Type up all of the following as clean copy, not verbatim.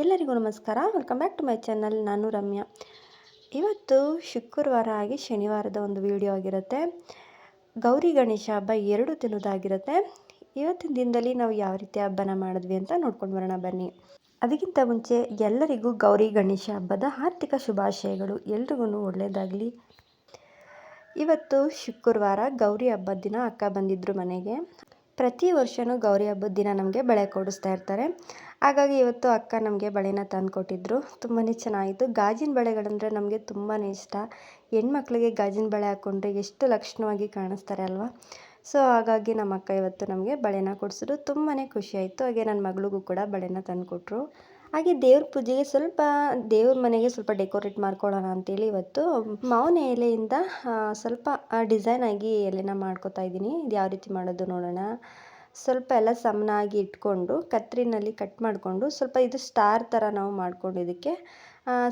ಎಲ್ಲರಿಗೂ ನಮಸ್ಕಾರ. Welcome back to my channel. ನಾನು ರಮ್ಯಾ. ಇವತ್ತು ಶುಕ್ರವಾರ ಆಗಿ ಶನಿವಾರದ ಒಂದು ವಿಡಿಯೋ ಆಗಿರುತ್ತೆ. ಗೌರಿ ಗಣೇಶ ಹಬ್ಬ 2 ದಿನದಾಗಿರುತ್ತೆ. ಇವತ್ತಿನ ದಿನದಲ್ಲಿ ನಾವು ಯಾವ ರೀತಿ ಹಬ್ಬನ ಮಾಡಿದ್ವಿ ಅಂತ ನೋಡ್ಕೊಂಡು ಬರೋಣ ಬನ್ನಿ. ಅದಕ್ಕಿಂತ ಮುಂಚೆ ಎಲ್ಲರಿಗೂ ಗೌರಿ ಗಣೇಶ ಹಬ್ಬದ ಆರ್ಥಿಕ ಶುಭಾಶಯಗಳು. ಎಲ್ರಿಗೂ ಒಳ್ಳೆಯದಾಗಲಿ. ಇವತ್ತು ಶುಕ್ರವಾರ ಗೌರಿ ಹಬ್ಬದ ದಿನ ಅಕ್ಕ ಬಂದಿದ್ದರು ಮನೆಗೆ. ಪ್ರತಿ ವರ್ಷವೂ ಗೌರಿ ಹಬ್ಬದ ದಿನ ನಮಗೆ ಬಳೆ ಕೊಡಿಸ್ತಾ ಇರ್ತಾರೆ. ಹಾಗಾಗಿ ಇವತ್ತು ಅಕ್ಕ ನಮಗೆ ಬಳೆನ ತಂದು ಕೊಟ್ಟಿದ್ದರು. ತುಂಬಾ ಚೆನ್ನಾಗಿತ್ತು. ಗಾಜಿನ ಬಳೆಗಳಂದರೆ ನಮಗೆ ತುಂಬಾ ಇಷ್ಟ. ಹೆಣ್ಮಕ್ಳಿಗೆ ಗಾಜಿನ ಬಳೆ ಹಾಕ್ಕೊಂಡ್ರೆ ಎಷ್ಟು ಲಕ್ಷಣವಾಗಿ ಕಾಣಿಸ್ತಾರೆ ಅಲ್ವಾ. ಸೊ ಹಾಗಾಗಿ ನಮ್ಮ ಅಕ್ಕ ಇವತ್ತು ನಮಗೆ ಬಳೆನ ಕೊಡಿಸಿದ್ರು. ತುಂಬಾ ಖುಷಿಯಾಯಿತು. ಹಾಗೆ ನನ್ನ ಮಗಳಿಗೂ ಕೂಡ ಬಳೆನ ತಂದು ಕೊಟ್ಟರು. ಹಾಗೆ ದೇವ್ರ ಪೂಜೆಗೆ ದೇವ್ರ ಮನೆಗೆ ಸ್ವಲ್ಪ ಡೆಕೋರೇಟ್ ಮಾಡ್ಕೊಳ್ಳೋಣ ಅಂತೇಳಿ ಇವತ್ತು ಮಾವಿನ ಎಲೆಯಿಂದ ಸ್ವಲ್ಪ ಡಿಸೈನ್ ಆಗಿ ಎಲೆನ ಮಾಡ್ಕೋತಾ ಇದ್ದೀನಿ. ಇದು ಯಾವ ರೀತಿ ಮಾಡೋದು ನೋಡೋಣ. ಸ್ವಲ್ಪ ಎಲ್ಲ ಸಮನಾಗಿ ಇಟ್ಕೊಂಡು ಕತ್ತರಿನಲ್ಲಿ ಕಟ್ ಮಾಡಿಕೊಂಡು ಸ್ವಲ್ಪ ಇದು ಸ್ಟಾರ್ ಥರ ನಾವು ಮಾಡ್ಕೊಂಡು ಇದಕ್ಕೆ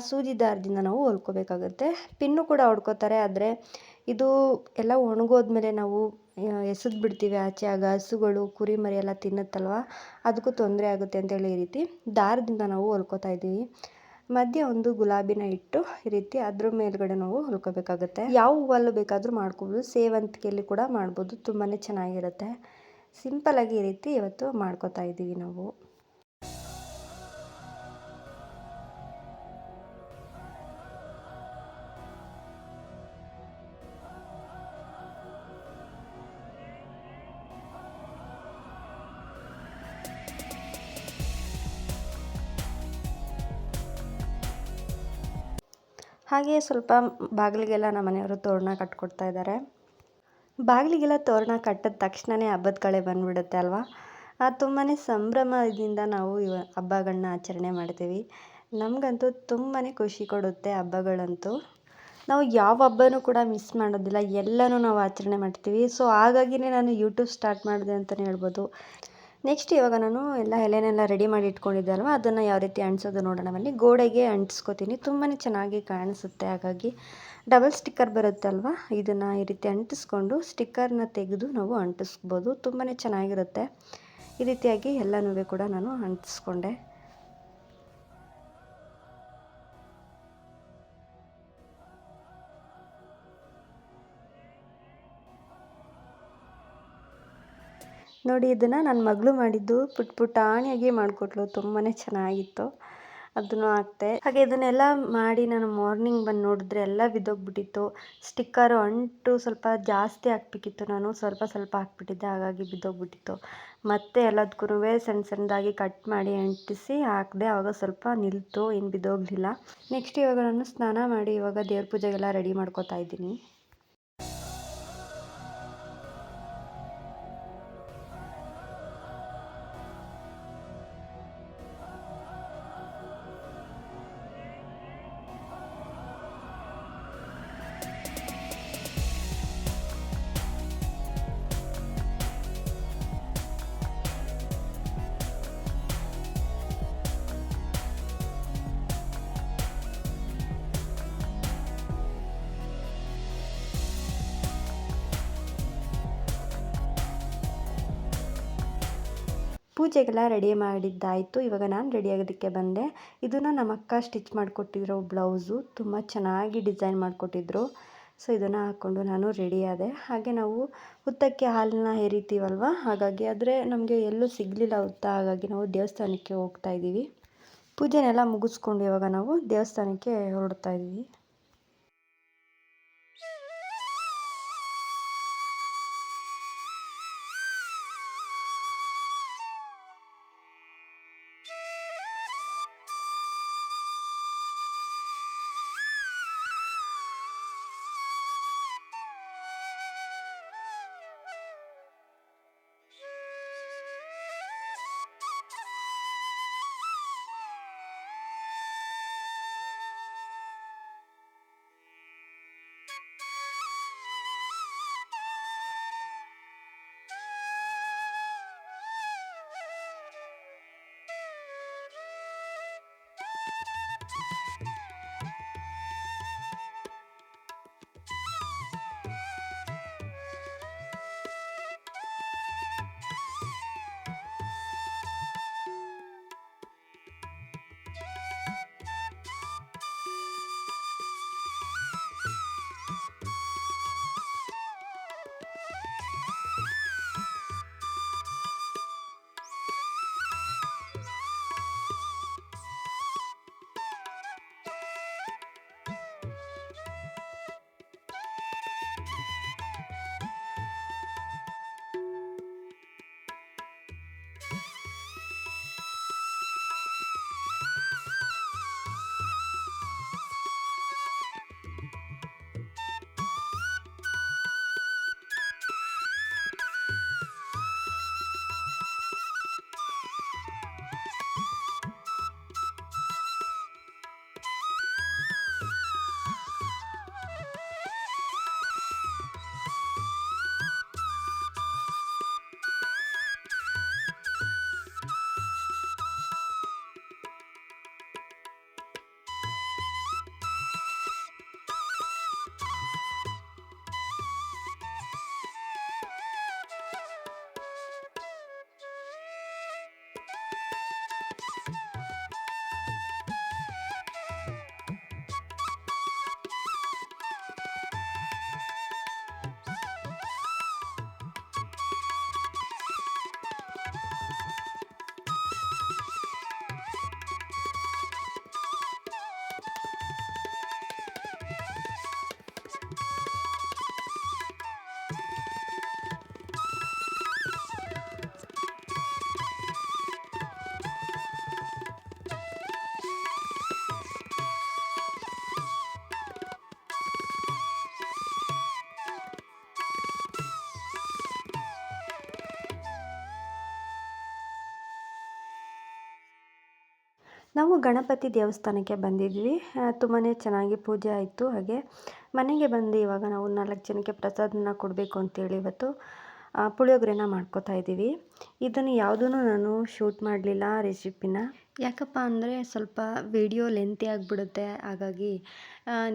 ಸೂಜಿ ದಾರದಿಂದ ನಾವು ಹೊಲ್ಕೋಬೇಕಾಗುತ್ತೆ. ಪಿನ್ನು ಕೂಡ ಹೊಡ್ಕೋತಾರೆ. ಆದರೆ ಇದು ಎಲ್ಲ ಒಣಗೋದ್ಮೇಲೆ ನಾವು ಎಸೆದು ಬಿಡ್ತೀವಿ ಆಚೆ. ಆಗ ಹಸುಗಳು ಕುರಿ ಮರಿ ಎಲ್ಲ ತಿನ್ನುತ್ತಲ್ವ, ಅದಕ್ಕೂ ತೊಂದರೆ ಆಗುತ್ತೆ ಅಂತೇಳಿ ಈ ರೀತಿ ದಾರದಿಂದ ನಾವು ಹೊಲ್ಕೋತಾ ಇದ್ದೀವಿ. ಮಧ್ಯೆ ಒಂದು ಗುಲಾಬಿನ ಇಟ್ಟು ಈ ರೀತಿ ಅದ್ರ ಮೇಲ್ಗಡೆ ನಾವು ಹೊಲ್ಕೋಬೇಕಾಗುತ್ತೆ. ಯಾವ ಹೂವಲ್ಲೂ ಬೇಕಾದರೂ ಮಾಡ್ಕೋಬೋದು. ಸೇವಂತಿಗೆಯಲ್ಲಿ ಕೂಡ ಮಾಡ್ಬೋದು. ತುಂಬಾ ಚೆನ್ನಾಗಿರುತ್ತೆ. ಸಿಂಪಲ್ಲಾಗಿ ಈ ರೀತಿ ಇವತ್ತು ಮಾಡ್ಕೋತಾ ಇದ್ದೀವಿ ನಾವು. ಹಾಗೆಯೇ ಸ್ವಲ್ಪ ಬಾಗಿಲಿಗೆಲ್ಲ ನಮ್ಮ ಮನೆಯವರು ತೋರಣ ಕಟ್ಕೊಡ್ತಾ ಇದ್ದಾರೆ. ಬಾಗಿಲಿಗೆಲ್ಲ ತೋರಣ ಕಟ್ಟಿದ ತಕ್ಷಣವೇ ಹಬ್ಬದ ಕಳೆ ಬಂದುಬಿಡುತ್ತೆ ಅಲ್ವಾ. ತುಂಬಾ ಸಂಭ್ರಮದಿಂದ ನಾವು ಹಬ್ಬಗಳನ್ನ ಆಚರಣೆ ಮಾಡ್ತೀವಿ. ನಮಗಂತೂ ತುಂಬಾ ಖುಷಿ ಕೊಡುತ್ತೆ ಹಬ್ಬಗಳಂತೂ. ನಾವು ಯಾವ ಹಬ್ಬನೂ ಕೂಡ ಮಿಸ್ ಮಾಡೋದಿಲ್ಲ. ಎಲ್ಲನೂ ನಾವು ಆಚರಣೆ ಮಾಡ್ತೀವಿ. ಸೊ ಹಾಗಾಗಿನೇ ನಾನು ಯೂಟ್ಯೂಬ್ ಸ್ಟಾರ್ಟ್ ಮಾಡಿದೆ ಅಂತಲೇ ಹೇಳ್ಬೋದು. ನೆಕ್ಸ್ಟ್ ಇವಾಗ ನಾನು ಎಲ್ಲ ಎಲೆನೆಲ್ಲ ರೆಡಿ ಮಾಡಿ ಇಟ್ಕೊಂಡಿದ್ದೆ ಅಲ್ವಾ, ಅದನ್ನು ಯಾವ ರೀತಿ ಅಂಟಿಸೋದು ನೋಡೋಣ ಬನ್ನಿ. ಗೋಡೆಗೆ ಅಂಟಿಸ್ಕೋತೀನಿ. ತುಂಬಾ ಚೆನ್ನಾಗಿ ಕಾಣಿಸುತ್ತೆ. ಹಾಗಾಗಿ ಡಬಲ್ ಸ್ಟಿಕ್ಕರ್ ಬರುತ್ತಲ್ವ, ಇದನ್ನು ಈ ರೀತಿ ಅಂಟಿಸ್ಕೊಂಡು ಸ್ಟಿಕ್ಕರ್ನ ತೆಗೆದು ನಾವು ಅಂಟಿಸ್ಬೋದು. ತುಂಬಾ ಚೆನ್ನಾಗಿರುತ್ತೆ. ಈ ರೀತಿಯಾಗಿ ಎಲ್ಲನೂ ಕೂಡ ನಾನು ಅಂಟಿಸ್ಕೊಂಡೆ. ನೋಡಿ, ಇದನ್ನು ನನ್ನ ಮಗಳು ಮಾಡಿದ್ದು ಪುಟಾಣಿಯಾಗಿ ಮಾಡಿಕೊಟ್ಲು. ತುಂಬಾ ಚೆನ್ನಾಗಿತ್ತು. ಅದನ್ನು ಹಾಕ್ತೆ. ಹಾಗೆ ಇದನ್ನೆಲ್ಲ ಮಾಡಿ ನಾನು ಮಾರ್ನಿಂಗ್ ಬಂದು ನೋಡಿದ್ರೆ ಎಲ್ಲ ಬಿದ್ದೋಗ್ಬಿಟ್ಟಿತ್ತು. ಸ್ಟಿಕ್ಕರು ಅಂಟು ಸ್ವಲ್ಪ ಜಾಸ್ತಿ ಹಾಕ್ಬೇಕಿತ್ತು. ನಾನು ಸ್ವಲ್ಪ ಸ್ವಲ್ಪ ಹಾಕ್ಬಿಟ್ಟಿದ್ದೆ. ಹಾಗಾಗಿ ಬಿದ್ದೋಗ್ಬಿಟ್ಟಿತ್ತು. ಮತ್ತೆ ಎಲ್ಲದಕ್ಕೂ ಸಣ್ಣ ಸಣ್ಣದಾಗಿ ಕಟ್ ಮಾಡಿ ಅಂಟಿಸಿ ಹಾಕಿದೆ. ಆವಾಗ ಸ್ವಲ್ಪ ನಿಲ್ತು, ಏನು ಬಿದ್ದೋಗಲಿಲ್ಲ. ನೆಕ್ಸ್ಟ್ ಇವಾಗ ನಾನು ಸ್ನಾನ ಮಾಡಿ ಇವಾಗ ದೇವ್ರ ಪೂಜೆಗೆಲ್ಲ ರೆಡಿ ಮಾಡ್ಕೋತಾ ಇದ್ದೀನಿ. ಪೂಜೆಗೆಲ್ಲ ರೆಡಿ ಮಾಡಿದ್ದಾಯಿತು. ಇವಾಗ ನಾನು ರೆಡಿ ಆಗೋದಕ್ಕೆ ಬಂದೆ. ಇದನ್ನು ನಮ್ಮ ಅಕ್ಕ ಸ್ಟಿಚ್ ಮಾಡಿಕೊಟ್ಟಿರೋ ಬ್ಲೌಸು. ತುಂಬ ಚೆನ್ನಾಗಿ ಡಿಸೈನ್ ಮಾಡಿಕೊಟ್ಟಿದ್ರು. ಸೊ ಇದನ್ನು ಹಾಕ್ಕೊಂಡು ನಾನು ರೆಡಿ ಆದೆ. ಹಾಗೆ ನಾವು ಹುತ್ತಕ್ಕೆ ಹಾಲನ್ನ ಎರಿತೀವಲ್ವ, ಹಾಗಾಗಿ ಆದರೆ ನಮಗೆ ಎಲ್ಲೂ ಸಿಗಲಿಲ್ಲ ಹುತ್ತ. ಹಾಗಾಗಿ ನಾವು ದೇವಸ್ಥಾನಕ್ಕೆ ಹೋಗ್ತಾ ಇದ್ದೀವಿ. ಪೂಜೆನೆಲ್ಲ ಮುಗಿಸ್ಕೊಂಡು ಇವಾಗ ನಾವು ದೇವಸ್ಥಾನಕ್ಕೆ ಹೊರಡ್ತಾ ಇದ್ದೀವಿ. ನಾವು ಗಣಪತಿ ದೇವಸ್ಥಾನಕ್ಕೆ ಬಂದಿದ್ವಿ. ತುಂಬಾ ಚೆನ್ನಾಗಿ ಪೂಜೆ ಆಯಿತು. ಹಾಗೆ ಮನೆಗೆ ಬಂದು ಇವಾಗ ನಾವು 4 ಜನಕ್ಕೆ ಪ್ರಸಾದನ ಕೊಡಬೇಕು ಅಂತೇಳಿ ಇವತ್ತು ಪುಳಿಯೋಗರೆನ ಮಾಡ್ಕೋತಾ ಇದ್ದೀವಿ. ಇದನ್ನು ಯಾವುದೂ ನಾನು ಶೂಟ್ ಮಾಡಲಿಲ್ಲ ರೆಸಿಪಿನ. ಯಾಕಪ್ಪ ಅಂದರೆ ಸ್ವಲ್ಪ ವಿಡಿಯೋ ಲೆಂತಿ ಆಗಿಬಿಡುತ್ತೆ. ಹಾಗಾಗಿ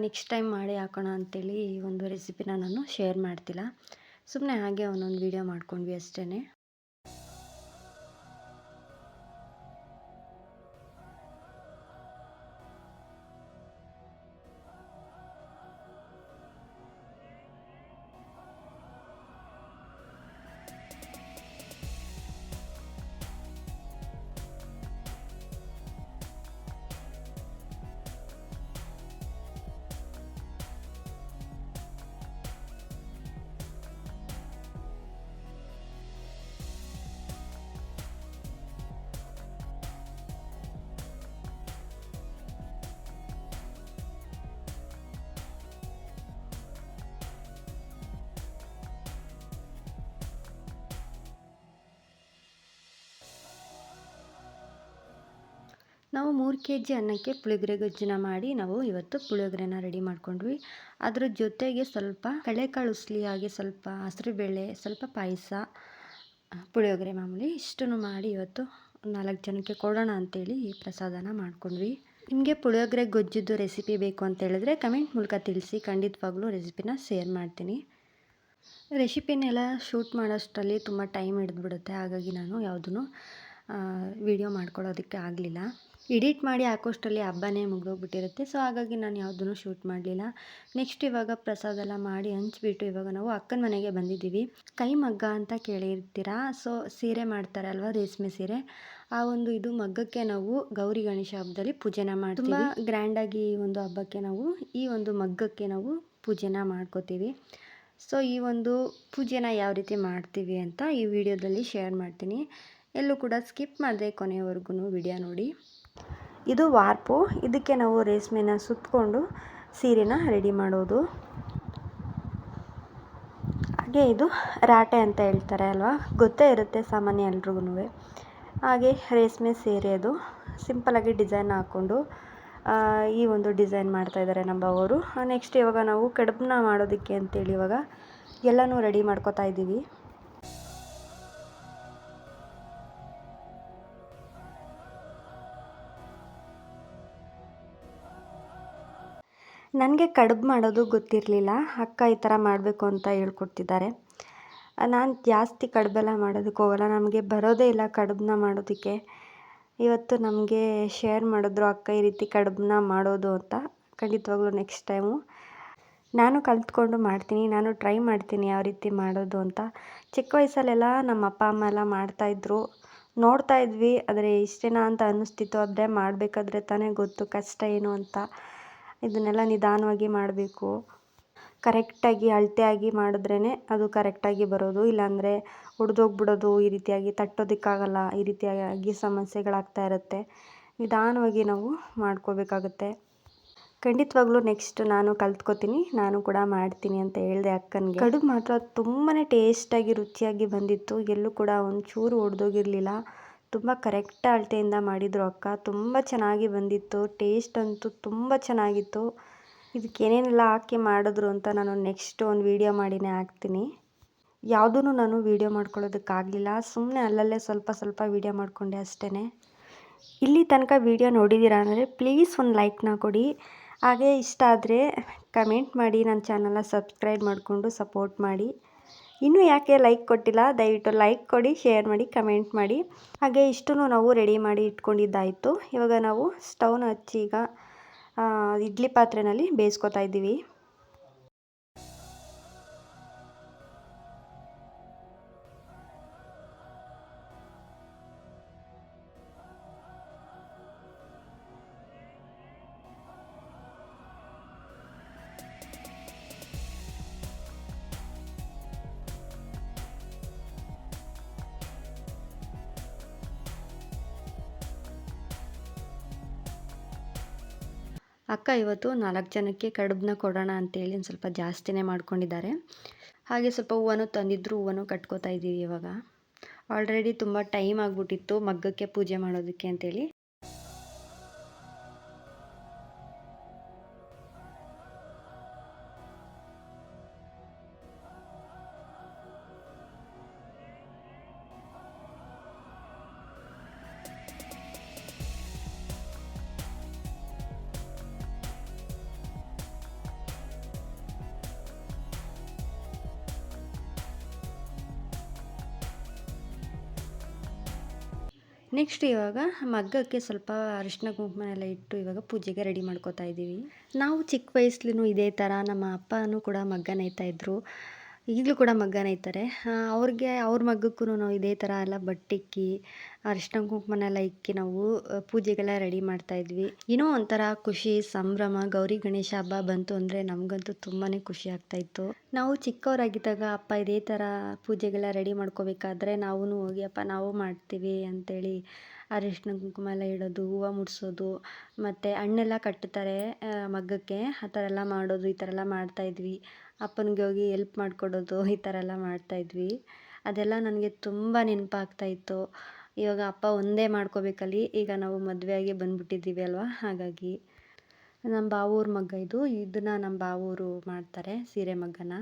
ನೆಕ್ಸ್ಟ್ ಟೈಮ್ ಮಾಡಿ ಹಾಕೋಣ ಅಂತೇಳಿ ಈ ಒಂದು ರೆಸಿಪಿನ ನಾನು ಶೇರ್ ಮಾಡ್ತಿಲ್ಲ. ಸುಮ್ಮನೆ ಹಾಗೆ ಒಂದೊಂದು ವಿಡಿಯೋ ಮಾಡ್ಕೊಂಡ್ವಿ ಅಷ್ಟೇ. ನಾವು 3 kg ಅನ್ನಕ್ಕೆ ಪುಳಿಯೋಗರೆ ಗೊಜ್ಜನ್ನ ಮಾಡಿ ನಾವು ಇವತ್ತು ಪುಳಿಯೋಗರೆನ ರೆಡಿ ಮಾಡ್ಕೊಂಡ್ವಿ. ಅದ್ರ ಜೊತೆಗೆ ಸ್ವಲ್ಪ ಕಡಲೆಕಾಳು ಉಸ್ಲಿ, ಹಾಗೆ ಸ್ವಲ್ಪ ಹಸಿರುಬೇಳೆ, ಸ್ವಲ್ಪ ಪಾಯಸ, ಪುಳಿಯೋಗರೆ ಮಾಮೂಲಿ ಇಷ್ಟನ್ನು ಮಾಡಿ ಇವತ್ತು 4 ಜನಕ್ಕೆ ಕೊಡೋಣ ಅಂತೇಳಿ ಈ ಪ್ರಸಾದನ ಮಾಡ್ಕೊಂಡ್ವಿ. ನಿಮಗೆ ಪುಳಿಯೋಗರೆ ಗೊಜ್ಜದ್ದು ರೆಸಿಪಿ ಬೇಕು ಅಂತ ಹೇಳಿದ್ರೆ ಕಮೆಂಟ್ ಮೂಲಕ ತಿಳಿಸಿ, ಖಂಡಿತವಾಗ್ಲೂ ರೆಸಿಪಿನ ಶೇರ್ ಮಾಡ್ತೀನಿ. ರೆಸಿಪಿನೆಲ್ಲ ಶೂಟ್ ಮಾಡೋಷ್ಟರಲ್ಲಿ ತುಂಬ ಟೈಮ್ ಹಿಡಿದ್ಬಿಡುತ್ತೆ. ಹಾಗಾಗಿ ನಾನು ಯಾವುದೂ ವಿಡಿಯೋ ಮಾಡ್ಕೊಳ್ಳೋದಕ್ಕೆ ಆಗಲಿಲ್ಲ. ಎಡಿಟ್ ಮಾಡಿ ಹಾಕೋಷ್ಟರಲ್ಲಿ ಹಬ್ಬನೇ ಮುಗಿದೋಗ್ಬಿಟ್ಟಿರುತ್ತೆ. ಸೊ ಹಾಗಾಗಿ ನಾನು ಯಾವುದೂ ಶೂಟ್ ಮಾಡಲಿಲ್ಲ. ನೆಕ್ಸ್ಟ್ ಇವಾಗ ಪ್ರಸಾದ ಎಲ್ಲ ಮಾಡಿ ಹಂಚ್ಬಿಟ್ಟು ಇವಾಗ ನಾವು ಅಕ್ಕನ ಮನೆಗೆ ಬಂದಿದ್ದೀವಿ. ಕೈ ಮಗ್ಗ ಅಂತ ಕೇಳಿರ್ತೀರಾ. ಸೊ ಸೀರೆ ಮಾಡ್ತಾರೆ ಅಲ್ವಾ, ರೇಷ್ಮೆ ಸೀರೆ, ಆ ಒಂದು ಇದು ಮಗ್ಗಕ್ಕೆ ನಾವು ಗೌರಿ ಗಣೇಶ ಹಬ್ಬದಲ್ಲಿ ಪೂಜೆನ ಮಾಡ್ತೀವಿ. ತುಂಬ ಗ್ರ್ಯಾಂಡಾಗಿ ಈ ಒಂದು ಹಬ್ಬಕ್ಕೆ ನಾವು ಈ ಒಂದು ಮಗ್ಗಕ್ಕೆ ನಾವು ಪೂಜೆನ ಮಾಡ್ಕೋತೀವಿ. ಸೊ ಈ ಒಂದು ಪೂಜೆನ ಯಾವ ರೀತಿ ಮಾಡ್ತೀವಿ ಅಂತ ಈ ವಿಡಿಯೋದಲ್ಲಿ ಶೇರ್ ಮಾಡ್ತೀನಿ. ಎಲ್ಲೂ ಕೂಡ ಸ್ಕಿಪ್ ಮಾಡದೆ ಕೊನೆಯವರೆಗೂ ವಿಡಿಯೋ ನೋಡಿ. ಇದು ವಾರ್ಪು. ಇದಕ್ಕೆ ನಾವು ರೇಷ್ಮೆನ ಸುತ್ತಕೊಂಡು ಸೀರೆನ ರೆಡಿ ಮಾಡೋದು. ಹಾಗೆ ಇದು ರಾಟೆ ಅಂತ ಹೇಳ್ತಾರೆ ಅಲ್ವಾ, ಗೊತ್ತೇ ಇರುತ್ತೆ ಸಾಮಾನ್ಯ ಎಲ್ರಿಗೂ. ಹಾಗೆ ರೇಷ್ಮೆ ಸೀರೆ ಅದು ಸಿಂಪಲಾಗಿ ಡಿಸೈನ್ ಹಾಕ್ಕೊಂಡು ಈ ಒಂದು ಡಿಸೈನ್ ಮಾಡ್ತಾಯಿದ್ದಾರೆ ನಮ್ಮವರು. ನೆಕ್ಸ್ಟ್ ಇವಾಗ ನಾವು ಕಡುಬನ್ನ ಮಾಡೋದಕ್ಕೆ ಅಂತೇಳಿ ಇವಾಗ ಎಲ್ಲನೂ ರೆಡಿ ಮಾಡ್ಕೋತಾ ಇದ್ದೀವಿ. ನನಗೆ ಕಡುಬು ಮಾಡೋದು ಗೊತ್ತಿರಲಿಲ್ಲ. ಅಕ್ಕ ಈ ಥರ ಮಾಡಬೇಕು ಅಂತ ಹೇಳ್ಕೊಡ್ತಿದ್ದಾರೆ. ನಾನು ಜಾಸ್ತಿ ಕಡುಬೆಲ್ಲ ಮಾಡೋದಕ್ಕೆ ಹೋಗಲ್ಲ, ನಮಗೆ ಬರೋದೇ ಇಲ್ಲ ಕಡುಬನ್ನ ಮಾಡೋದಕ್ಕೆ. ಇವತ್ತು ನಮಗೆ ಶೇರ್ ಮಾಡಿದ್ರು ಅಕ್ಕ ಈ ರೀತಿ ಕಡುಬನ್ನ ಮಾಡೋದು ಅಂತ. ಖಂಡಿತವಾಗ್ಲೂ ನೆಕ್ಸ್ಟ್ ಟೈಮು ನಾನು ಕಲಿತ್ಕೊಂಡು ಮಾಡ್ತೀನಿ, ನಾನು ಟ್ರೈ ಮಾಡ್ತೀನಿ ಯಾವ ರೀತಿ ಮಾಡೋದು ಅಂತ. ಚಿಕ್ಕ ವಯಸ್ಸಲ್ಲೆಲ್ಲ ನಮ್ಮ ಅಪ್ಪ ಅಮ್ಮ ಎಲ್ಲ ಮಾಡ್ತಾಯಿದ್ರು, ನೋಡ್ತಾ ಇದ್ವಿ. ಆದರೆ ಇಷ್ಟೇನಾ ಅಂತ ಅನ್ನಿಸ್ತಿತ್ತು. ಆದರೆ ಮಾಡಬೇಕಾದ್ರೆ ತಾನೇ ಗೊತ್ತು ಕಷ್ಟ ಏನು ಅಂತ. ಇದನ್ನೆಲ್ಲ ನಿಧಾನವಾಗಿ ಮಾಡಬೇಕು, ಕರೆಕ್ಟಾಗಿ ಅಳತೆಯಾಗಿ ಮಾಡಿದ್ರೇ ಅದು ಕರೆಕ್ಟಾಗಿ ಬರೋದು. ಇಲ್ಲಾಂದರೆ ಒಡೆದೋಗ್ಬಿಡೋದು, ಈ ರೀತಿಯಾಗಿ ತಟ್ಟೋದಕ್ಕಾಗಲ್ಲ, ಈ ರೀತಿಯಾಗಿ ಸಮಸ್ಯೆಗಳಾಗ್ತಾ ಇರುತ್ತೆ. ನಿಧಾನವಾಗಿ ನಾವು ಮಾಡ್ಕೋಬೇಕಾಗುತ್ತೆ. ಖಂಡಿತವಾಗ್ಲೂ ನೆಕ್ಸ್ಟ್ ನಾನು ಕಲ್ತ್ಕೋತೀನಿ, ನಾನು ಕೂಡ ಮಾಡ್ತೀನಿ ಅಂತ ಹೇಳಿದೆ ಅಕ್ಕನಿಗೆ. ಕಡುಬು ಮಾತ್ರ ತುಂಬಾ ಟೇಸ್ಟಾಗಿ ರುಚಿಯಾಗಿ ಬಂದಿತ್ತು. ಎಲ್ಲೂ ಕೂಡ ಒಂಚೂರು ಒಡೆದೋಗಿರಲಿಲ್ಲ. ತುಂಬ ಕರೆಕ್ಟ್ ಅಳತೆಯಿಂದ ಮಾಡಿದರು ಅಕ್ಕ. ತುಂಬ ಚೆನ್ನಾಗಿ ಬಂದಿತ್ತು. ಟೇಸ್ಟ್ ಅಂತೂ ತುಂಬ ಚೆನ್ನಾಗಿತ್ತು. ಇದಕ್ಕೆ ಏನೇನೆಲ್ಲ ಹಾಕಿ ಮಾಡಿದ್ರು ಅಂತ ನಾನು ನೆಕ್ಸ್ಟ್ ಒಂದು ವೀಡಿಯೋ ಮಾಡಿನೇ ಹಾಕ್ತೀನಿ. ಯಾವುದೂ ನಾನು ವೀಡಿಯೋ ಮಾಡ್ಕೊಳ್ಳೋದಕ್ಕಾಗಲಿಲ್ಲ. ಸುಮ್ಮನೆ ಅಲ್ಲಲ್ಲೇ ಸ್ವಲ್ಪ ಸ್ವಲ್ಪ ವೀಡಿಯೋ ಮಾಡಿಕೊಂಡೆ ಅಷ್ಟೇ. ಇಲ್ಲಿ ತನಕ ವೀಡಿಯೋ ನೋಡಿದ್ದೀರಾ ಅಂದರೆ ಪ್ಲೀಸ್ ಒಂದು ಲೈಕ್ನ ಕೊಡಿ. ಹಾಗೆ ಇಷ್ಟ ಆದರೆ ಕಮೆಂಟ್ ಮಾಡಿ, ನನ್ನ ಚಾನಲ್ನ ಸಬ್ಸ್ಕ್ರೈಬ್ ಮಾಡಿಕೊಂಡು ಸಪೋರ್ಟ್ ಮಾಡಿ. ಇನ್ನೂ ಯಾಕೆ ಲೈಕ್ ಕೊಟ್ಟಿಲ್ಲ, ದಯವಿಟ್ಟು ಲೈಕ್ ಕೊಡಿ, ಶೇರ್ ಮಾಡಿ, ಕಮೆಂಟ್ ಮಾಡಿ. ಹಾಗೆ ಇಷ್ಟನ್ನು ನಾವು ರೆಡಿ ಮಾಡಿ ಇಟ್ಕೊಂಡಿದ್ದಾಯಿತು. ಇವಾಗ ನಾವು ಸ್ಟವ್ನ ಹಚ್ಚಿ ಈಗ ಇಡ್ಲಿ ಪಾತ್ರೆಯಲ್ಲಿ ಬೇಯಿಸ್ಕೊತಾ ಇದ್ದೀವಿ. ಅಕ್ಕ ಇವತ್ತು 4 ಜನಕ್ಕೆ ಕಡುಬನ್ನ ಕೊಡೋಣ ಅಂತೇಳಿ ಒಂದು ಸ್ವಲ್ಪ ಜಾಸ್ತಿನೇ ಮಾಡ್ಕೊಂಡಿದ್ದಾರೆ. ಹಾಗೆ ಸ್ವಲ್ಪ ಹೂವನೂ ತಂದಿದ್ರು, ಹೂವನೂ ಕಟ್ಕೋತಾ ಇದ್ದೀವಿ ಇವಾಗ. ಆಲ್ರೆಡಿ ತುಂಬ ಟೈಮ್ ಆಗಿಬಿಟ್ಟಿತ್ತು ಮಗ್ಗಕ್ಕೆ ಪೂಜೆ ಮಾಡೋದಕ್ಕೆ ಅಂತೇಳಿ. ನೆಕ್ಸ್ಟ್ ಇವಾಗ ಮಗ್ಗಕ್ಕೆ ಸ್ವಲ್ಪ ಅರಿಶಿನ ಕುಂಕುಮ ಎಲ್ಲ ಇಟ್ಟು ಇವಾಗ ಪೂಜೆಗೆ ರೆಡಿ ಮಾಡ್ಕೋತಾ ಇದ್ದೀವಿ. ನಾವು ಚಿಕ್ಕ ವಯಸ್ಸಲ್ಲೂ ಇದೇ ಥರ ನಮ್ಮ ಅಪ್ಪನೂ ಕೂಡ ಮಗ್ಗ ನೇಯ್ತಾ ಇದ್ರು. ಈಗಲೂ ಕೂಡ ಮಗ್ಗ ನೇಯ್ತಾರೆ. ಅವ್ರಿಗೆ ಅವ್ರ ಮಗ್ಗಕ್ಕೂ ನಾವು ಇದೇ ಥರ ಎಲ್ಲ ಬಟ್ಟಿಕ್ಕಿ ಅರಿಶಿನ ಕುಂಕುಮನೆಲ್ಲ ಇಕ್ಕಿ ನಾವು ಪೂಜೆಗೆಲ್ಲ ರೆಡಿ ಮಾಡ್ತಾಯಿದ್ವಿ. ಏನೋ ಒಂಥರ ಖುಷಿ, ಸಂಭ್ರಮ. ಗೌರಿ ಗಣೇಶ ಹಬ್ಬ ಬಂತು ಅಂದರೆ ನಮಗಂತೂ ತುಂಬಾ ಖುಷಿ ಆಗ್ತಾಯಿತ್ತು. ನಾವು ಚಿಕ್ಕವರಾಗಿದ್ದಾಗ ಅಪ್ಪ ಇದೇ ಥರ ಪೂಜೆಗೆಲ್ಲ ರೆಡಿ ಮಾಡ್ಕೋಬೇಕಾದ್ರೆ ನಾವೂ ಹೋಗಿ ಅಪ್ಪ ನಾವು ಮಾಡ್ತೀವಿ ಅಂತೇಳಿ ಅರಿಶಿನ ಕುಂಕುಮ ಎಲ್ಲ ಇಡೋದು, ಹೂವು ಮುಡಿಸೋದು, ಮತ್ತು ಹಣ್ಣೆಲ್ಲ ಕಟ್ಟುತ್ತಾರೆ ಮಗ್ಗಕ್ಕೆ, ಆ ಥರ ಎಲ್ಲ ಮಾಡೋದು, ಈ ಥರ ಎಲ್ಲ ಮಾಡ್ತಾಯಿದ್ವಿ. ಅಪ್ಪನಿಗೆ ಹೋಗಿ ಎಲ್ಪ್ ಮಾಡಿಕೊಡೋದು, ಈ ಥರ ಎಲ್ಲ ಮಾಡ್ತಾಯಿದ್ವಿ. ಅದೆಲ್ಲ ನನಗೆ ತುಂಬ ನೆನಪಾಗ್ತಾಯಿತ್ತು. ಇವಾಗ ಅಪ್ಪ ಒಂದೇ ಮಾಡ್ಕೋಬೇಕಲ್ಲಿ, ಈಗ ನಾವು ಮದುವೆಯಾಗಿ ಬಂದುಬಿಟ್ಟಿದ್ದೀವಿ ಅಲ್ವಾ, ಹಾಗಾಗಿ. ನಮ್ಮ ಬಾವೂರ ಮಗ್ಗ ಇದನ್ನು ನಮ್ಮ ಬಾವೂರು ಮಾಡ್ತಾರೆ, ಸೀರೆ ಮಗ್ಗನ.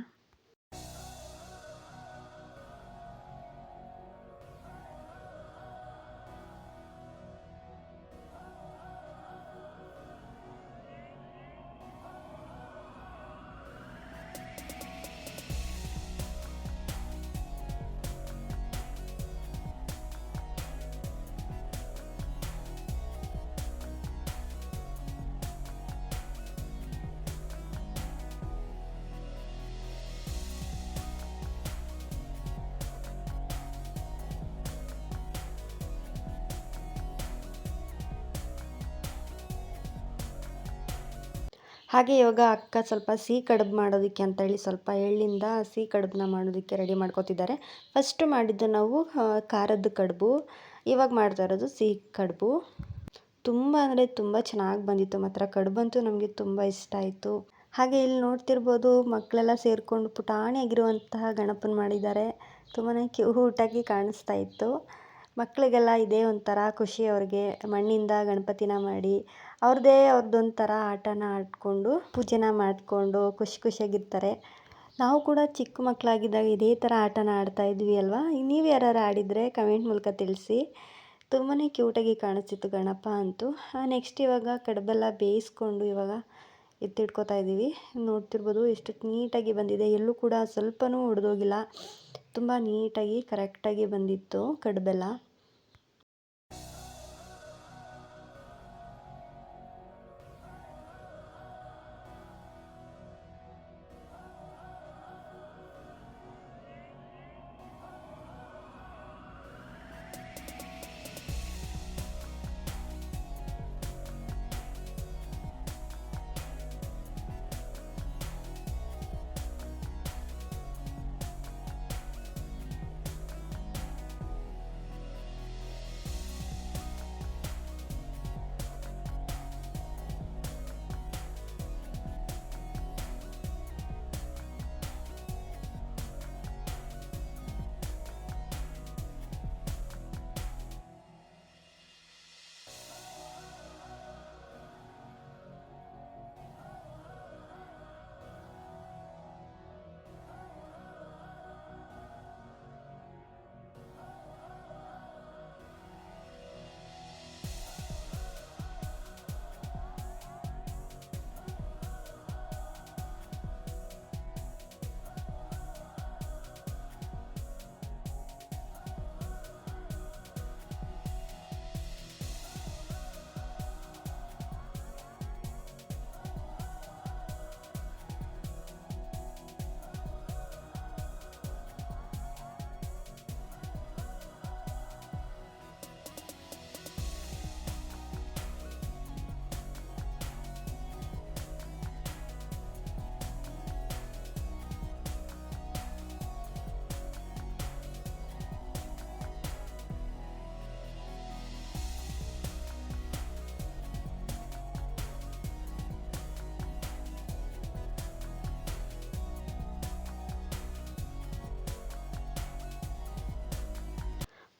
ಹಾಗೆ ಇವಾಗ ಅಕ್ಕ ಸ್ವಲ್ಪ ಸಿಹಿ ಕಡುಬು ಮಾಡೋದಕ್ಕೆ ಅಂತೇಳಿ ಸ್ವಲ್ಪ ಎಳ್ಳಿಂದ ಸಿಹಿ ಕಡುಬನ್ನ ಮಾಡೋದಕ್ಕೆ ರೆಡಿ ಮಾಡ್ಕೊತಿದ್ದಾರೆ. ಫಸ್ಟು ಮಾಡಿದ್ದು ನಾವು ಖಾರದ ಕಡುಬು, ಇವಾಗ ಮಾಡ್ತಾ ಇರೋದು ಸಿಹಿ ಕಡುಬು. ತುಂಬ ಅಂದರೆ ತುಂಬ ಚೆನ್ನಾಗಿ ಬಂದಿತ್ತು ಮಾತ್ರ. ಕಡುಬಂತೂ ನಮಗೆ ತುಂಬ ಇಷ್ಟ ಆಯಿತು. ಹಾಗೆ ಇಲ್ಲಿ ನೋಡ್ತಿರ್ಬೋದು, ಮಕ್ಕಳೆಲ್ಲ ಸೇರಿಕೊಂಡು ಪುಟಾಣಿಯಾಗಿರುವಂತಹ ಗಣಪನ ಮಾಡಿದ್ದಾರೆ. ತುಂಬಾ ಕ್ಯೂಟಾಗಿ ಕಾಣಿಸ್ತಾ ಇತ್ತು. ಮಕ್ಕಳಿಗೆಲ್ಲ ಇದೇ ಒಂಥರ ಖುಷಿ. ಅವ್ರಿಗೆ ಮಣ್ಣಿಂದ ಗಣಪತಿನ ಮಾಡಿ ಅವ್ರದ್ದೊಂಥರ ಆಟನ ಆಡಿಕೊಂಡು ಪೂಜೆನ ಮಾಡಿಕೊಂಡು ಖುಷಿ ಖುಷಿಯಾಗಿರ್ತಾರೆ. ನಾವು ಕೂಡ ಚಿಕ್ಕ ಮಕ್ಕಳಾಗಿದ್ದಾಗ ಇದೇ ಥರ ಆಟನ ಆಡ್ತಾಯಿದ್ವಿ ಅಲ್ವಾ. ನೀವು ಯಾರು ಆಡಿದರೆ ಕಮೆಂಟ್ ಮೂಲಕ ತಿಳಿಸಿ. ತುಂಬಾ ಕ್ಯೂಟಾಗಿ ಕಾಣಿಸ್ತಿತ್ತು ಗಣಪ ಅಂತೂ. ನೆಕ್ಸ್ಟ್ ಇವಾಗ ಕಡುಬೆಲ್ಲ ಬೇಯಿಸ್ಕೊಂಡು ಇವಾಗ ಎತ್ತಿಟ್ಕೋತಾ ಇದ್ದೀವಿ. ನೋಡ್ತಿರ್ಬೋದು ಎಷ್ಟು ನೀಟಾಗಿ ಬಂದಿದೆ. ಎಲ್ಲೂ ಕೂಡ ಸ್ವಲ್ಪನೂ ಒಡೆದೋಗಿಲ್ಲ. ತುಂಬ ನೀಟಾಗಿ ಕರೆಕ್ಟಾಗಿ ಬಂದಿತ್ತು ಕಡುಬೆಲ್ಲ.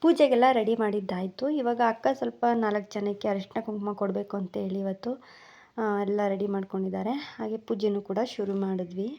ಪೂಜೆಗೆಲ್ಲ ರೆಡಿ ಮಾಡಿದ್ದಾಯಿತು. ಇವಾಗ ಅಕ್ಕ ಸ್ವಲ್ಪ 4 ಜನಕ್ಕೆ ಅರಿಶಿನ ಕುಂಕುಮ ಕೊಡಬೇಕು ಅಂತೇಳಿ ಇವತ್ತು ಎಲ್ಲ ರೆಡಿ ಮಾಡ್ಕೊಂಡಿದ್ದಾರೆ. ಹಾಗೆ ಪೂಜೆನೂ ಕೂಡ ಶುರು ಮಾಡಿದ್ವಿ.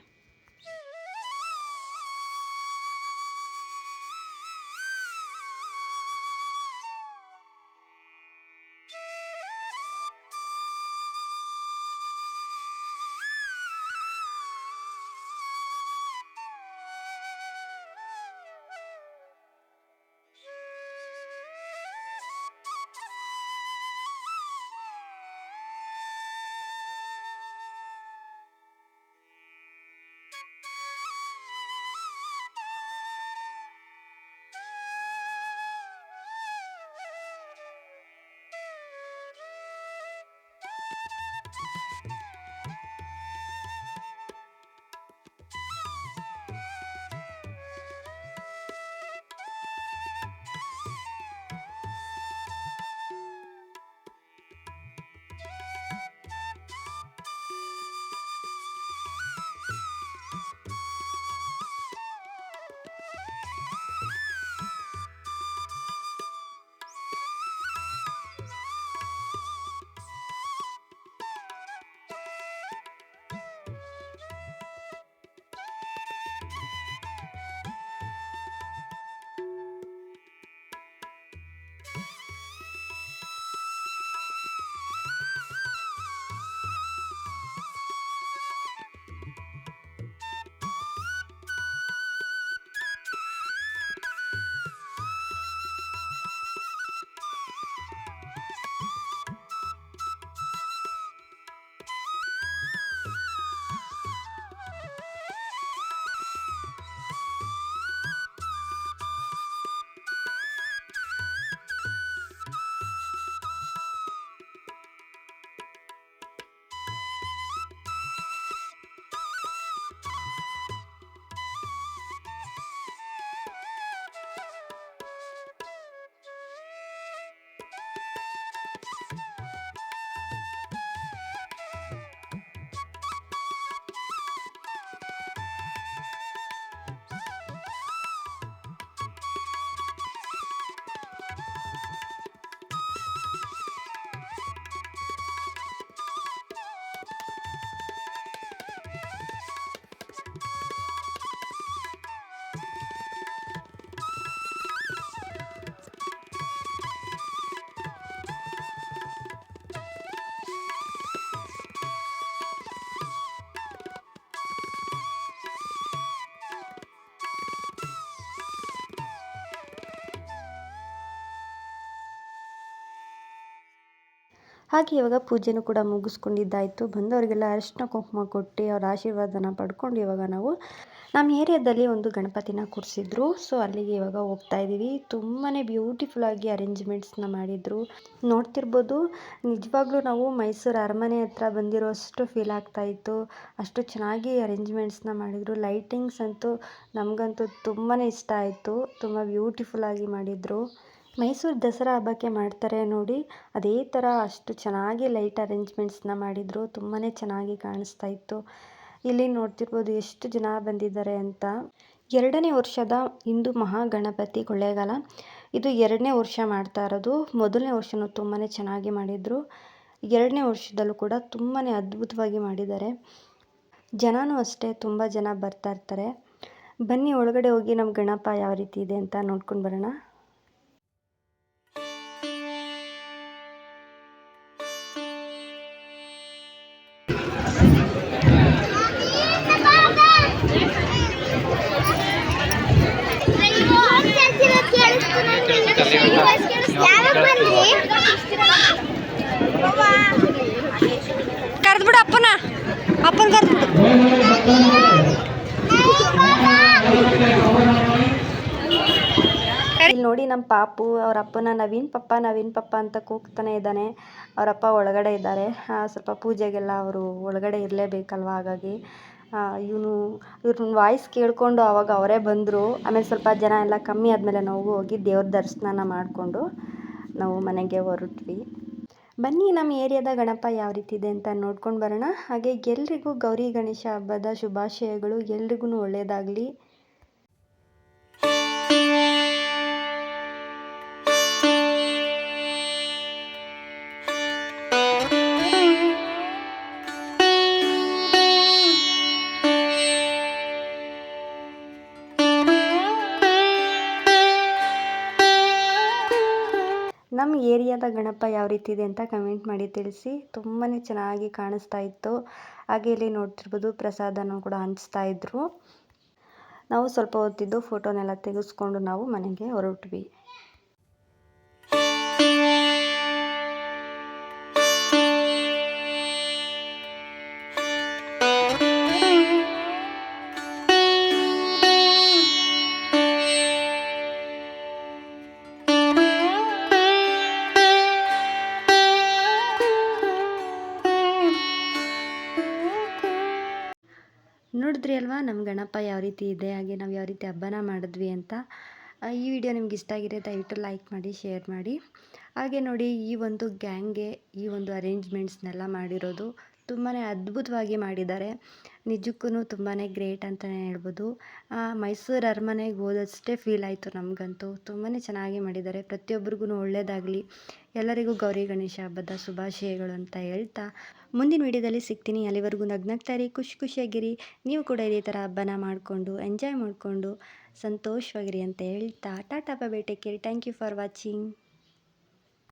ಹಾಗೆ ಇವಾಗ ಪೂಜೆನೂ ಕೂಡ ಮುಗಿಸ್ಕೊಂಡಿದ್ದಾಯಿತು. ಬಂದವರಿಗೆಲ್ಲ ಅರಿಶಿನ ಕುಂಕುಮ ಕೊಟ್ಟು ಅವ್ರ ಆಶೀರ್ವಾದನ ಪಡ್ಕೊಂಡು ಇವಾಗ ನಾವು ನಮ್ಮ ಏರಿಯಾದಲ್ಲಿ ಒಂದು ಗಣಪತಿನ ಕೂರಿಸಿದ್ರು. ಸೊ ಅಲ್ಲಿಗೆ ಇವಾಗ ಹೋಗ್ತಾ ಇದ್ದೀವಿ. ತುಂಬಾ ಬ್ಯೂಟಿಫುಲ್ಲಾಗಿ ಅರೇಂಜ್ಮೆಂಟ್ಸ್ನ ಮಾಡಿದರು. ನೋಡ್ತಿರ್ಬೋದು, ನಿಜವಾಗ್ಲೂ ನಾವು ಮೈಸೂರು ಅರಮನೆ ಹತ್ರ ಬಂದಿರೋಷ್ಟು ಫೀಲ್ ಆಗ್ತಾಯಿತ್ತು. ಅಷ್ಟು ಚೆನ್ನಾಗಿ ಅರೇಂಜ್ಮೆಂಟ್ಸ್ನ ಮಾಡಿದರು. ಲೈಟಿಂಗ್ಸ್ ಅಂತೂ ನಮಗಂತೂ ತುಂಬಾ ಇಷ್ಟ ಆಯಿತು. ತುಂಬ ಬ್ಯೂಟಿಫುಲ್ಲಾಗಿ ಮಾಡಿದರು. ಮೈಸೂರು ದಸರಾ ಹಬ್ಬಕ್ಕೆ ಮಾಡ್ತಾರೆ ನೋಡಿ, ಅದೇ ಥರ ಅಷ್ಟು ಚೆನ್ನಾಗಿ ಲೈಟ್ ಅರೇಂಜ್ಮೆಂಟ್ಸ್ನ ಮಾಡಿದರು. ತುಂಬಾ ಚೆನ್ನಾಗಿ ಕಾಣಿಸ್ತಾ ಇತ್ತು. ಇಲ್ಲಿ ನೋಡ್ತಿರ್ಬೋದು ಎಷ್ಟು ಜನ ಬಂದಿದ್ದಾರೆ ಅಂತ. 2ನೇ ವರ್ಷದ ಹಿಂದೂ ಮಹಾಗಣಪತಿ ಕೊಳ್ಳೇಗಾಲ. ಇದು 2ನೇ ವರ್ಷ ಮಾಡ್ತಾ ಇರೋದು. 1ನೇ ವರ್ಷವೂ ತುಂಬಾ ಚೆನ್ನಾಗಿ ಮಾಡಿದರು. 2ನೇ ವರ್ಷದಲ್ಲೂ ಕೂಡ ತುಂಬಾ ಅದ್ಭುತವಾಗಿ ಮಾಡಿದ್ದಾರೆ. ಜನನೂ ಅಷ್ಟೇ ತುಂಬ ಜನ ಬರ್ತಾ ಇರ್ತಾರೆ. ಬನ್ನಿ ಒಳಗಡೆ ಹೋಗಿ ನಮ್ಮ ಗಣಪ ಯಾವ ರೀತಿ ಇದೆ ಅಂತ ನೋಡ್ಕೊಂಡು ಬರೋಣ. ಕರೆದ್ಬಿಡು ಅಪ್ಪನ ಕರೆದ್ಬಿಡು. ಇಲ್ಲಿ ನೋಡಿ ನಮ್ಮ ಪಾಪು ಅವ್ರ ಅಪ್ಪನ ನವೀನ್ ಪಪ್ಪ ಅಂತ ಕೂಗ್ತಾನೆ ಇದ್ದಾನೆ. ಅವರಪ್ಪ ಒಳಗಡೆ ಇದ್ದಾರೆ. ಸ್ವಲ್ಪ ಪೂಜೆಗೆಲ್ಲ ಅವರು ಒಳಗಡೆ ಇರಲೇಬೇಕಲ್ವ, ಹಾಗಾಗಿ ಇವ್ರ ವಾಯ್ಸ್ ಕೇಳಿಕೊಂಡು ಆವಾಗ ಅವರೇ ಬಂದರು. ಆಮೇಲೆ ಸ್ವಲ್ಪ ಜನ ಎಲ್ಲ ಕಮ್ಮಿ ಆದಮೇಲೆ ನಾವು ಹೋಗಿ ದೇವ್ರ ದರ್ಶನ ಮಾಡಿಕೊಂಡು ನಾವು ಮನೆಗೆ ಹೊರಟ್ವಿ. ಬನ್ನಿ ನಮ್ಮ ಏರಿಯಾದ ಗಣಪ ಯಾವ ರೀತಿ ಇದೆ ಅಂತ ನೋಡ್ಕೊಂಡು ಬರೋಣ. ಹಾಗೆ ಎಲ್ರಿಗೂ ಗೌರಿ ಗಣೇಶ ಹಬ್ಬದ ಶುಭಾಶಯಗಳು. ಎಲ್ರಿಗೂ ಒಳ್ಳೆಯದಾಗಲಿ. ನಮ್ಮ ಏರಿಯಾದ ಗಣಪ ಯಾವ ರೀತಿ ಇದೆ ಅಂತ ಕಮೆಂಟ್ ಮಾಡಿ ತಿಳಿಸಿ. ತುಂಬಾ ಚೆನ್ನಾಗಿ ಕಾಣಿಸ್ತಾ ಇತ್ತು. ಹಾಗೆ ಇಲ್ಲಿ ನೋಡ್ತಿರ್ಬೋದು, ಪ್ರಸಾದನೂ ಕೂಡ ಹಂಚ್ತಾ ಇದ್ರು. ನಾವು ಸ್ವಲ್ಪ ಹೊತ್ತಿದ್ದು ಫೋಟೋನೆಲ್ಲ ತೆಗೆಸ್ಕೊಂಡು ನಾವು ಮನೆಗೆ ಹೊರಟ್ವಿ. ನೋಡಿದ್ರಿ ಅಲ್ವಾ ನಮ್ಮ ಗಣಪ ಯಾವ ರೀತಿ ಇದೆ, ಹಾಗೆ ನಾವು ಯಾವ ರೀತಿ ಹಬ್ಬನ ಮಾಡಿದ್ವಿ ಅಂತ. ಈ ವಿಡಿಯೋ ನಿಮ್ಗೆ ಇಷ್ಟ ಆಗಿದೆ ದಯವಿಟ್ಟು ಲೈಕ್ ಮಾಡಿ, ಶೇರ್ ಮಾಡಿ. ಹಾಗೆ ನೋಡಿ, ಈ ಒಂದು ಗ್ಯಾಂಗ್ಗೆ ಈ ಒಂದು ಅರೇಂಜ್ಮೆಂಟ್ಸ್ನೆಲ್ಲ ಮಾಡಿರೋದು ತುಂಬಾ ಅದ್ಭುತವಾಗಿ ಮಾಡಿದ್ದಾರೆ. ನಿಜಕ್ಕೂ ತುಂಬಾ ಗ್ರೇಟ್ ಅಂತಲೇ ಹೇಳ್ಬೋದು. ಮೈಸೂರು ಅರಮನೆಗೆ ಹೋದಷ್ಟೇ ಫೀಲ್ ಆಯಿತು ನಮಗಂತೂ. ತುಂಬಾ ಚೆನ್ನಾಗಿ ಮಾಡಿದ್ದಾರೆ. ಪ್ರತಿಯೊಬ್ಬರಿಗೂ ಒಳ್ಳೆಯದಾಗಲಿ. ಎಲ್ಲರಿಗೂ ಗೌರಿ ಗಣೇಶ ಹಬ್ಬದ ಶುಭಾಶಯಗಳು ಅಂತ ಹೇಳ್ತಾ ಮುಂದಿನ ವಿಡಿಯೋದಲ್ಲಿ ಸಿಗ್ತೀನಿ. ಅಲ್ಲಿವರೆಗೂ ನಗ್ನಗ್ತಾ ಇರಿ, ಖುಷಿಯಾಗಿರಿ. ನೀವು ಕೂಡ ಇದೇ ಥರ ಹಬ್ಬನ ಮಾಡಿಕೊಂಡು ಎಂಜಾಯ್ ಮಾಡಿಕೊಂಡು ಸಂತೋಷವಾಗಿರಿ ಅಂತ ಹೇಳ್ತಾ tata bye bye, take care. Thank you for watching.